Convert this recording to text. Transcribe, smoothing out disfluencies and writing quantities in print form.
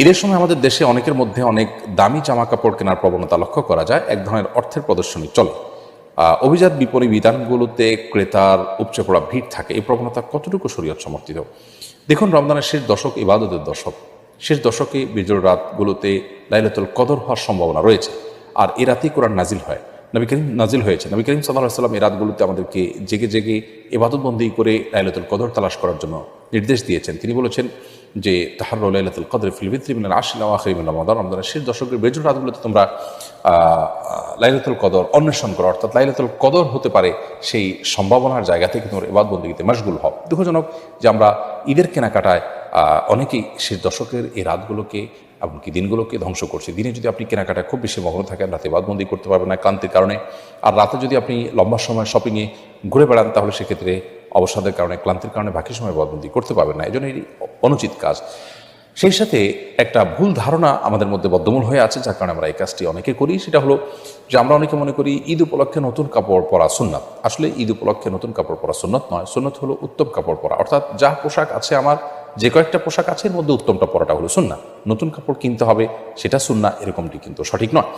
ঈদের সময় আমাদের দেশে অনেকের মধ্যে অনেক দামি জামা কাপড় কেনার প্রবণতা লক্ষ্য করা যায়। এক ধরনের অর্থের প্রদর্শনী চলে। অভিজাত বিপণী বিধানগুলোতে ক্রেতার উপচে পড়া ভিড় থাকে। এই প্রবণতা কতটুকু শরীয়ত সমর্থিত? দেখুন, রমজানের শেষ দশক ইবাদতের দশক। শেষ দশকে বিজোড় রাতগুলোতে লাইলাতুল কদর হওয়ার সম্ভাবনা রয়েছে। আর এ রাতেই কোরআন নাজিল হয়, নাজিল হয়েছে। নবী করিম সাল্লাল্লাহু আলাইহি ওয়াসাল্লাম এই রাতগুলোতে আমাদেরকে জেগে জেগে ইবাদতবন্দি করে লাইলাতুল কদর তালাশ করার জন্য নির্দেশ দিয়েছেন। তিনি বলেছেন যে তাহাররু লাইলাতুল কদর ফিল বিত্রি মিনাল আশরিল আওয়াখির মিন রমাদান। রমজানের শেষ দশকের বেজোড় রাতগুলোতে তোমরা লাইলাতুল কদর অন্বেষণ করো, অর্থাৎ লাইলাতুল কদর হতে পারে সেই সম্ভাবনার জায়গা থেকে তোমরা ইবাদতবন্দিতে মশগুল হও। দুঃখজনক যে আমরা ঈদের কেনাকাটায় অনেকেই শেষ দশকের এই রাতগুলোকে এমনকি দিনগুলোকে ধ্বংস করছে। দিনে যদি আপনি কেনাকাটায় খুব বেশি মগ্ন থাকেন, রাতে ইবাদতবন্দি করতে পারবেন না ক্লান্তির কারণে। আর রাতে যদি আপনি লম্বা সময় শপিংয়ে ঘুরে বেড়ান, তাহলে সেক্ষেত্রে অবসাদের কারণে, ক্লান্তির কারণে বাকি সময় ইবাদতবন্দি করতে পারবেন না। এই জন্য এটি অনুচিত কাজ। সেই সাথে একটা ভুল ধারণা আমাদের মধ্যে বদ্ধমূল হয়ে আছে, যার কারণে আমরা এই কাজটি অনেকে করি। সেটা হলো যে আমরা অনেকে মনে করি ঈদ উপলক্ষে নতুন কাপড় পরা সুন্নাত। আসলে ঈদ উপলক্ষে নতুন কাপড় পরা সুন্নাত নয়। সুন্নাত হলো উত্তম কাপড় পরা, অর্থাৎ যা পোশাক আছে, আমার যে কয়েকটা পোশাক আছে এর মধ্যে উত্তমটা পরাটা হলো সুন্নাহ। নতুন কাপড় কিনতে হবে সেটা সুন্নাহ, এরকমটি কিন্তু সঠিক নয়।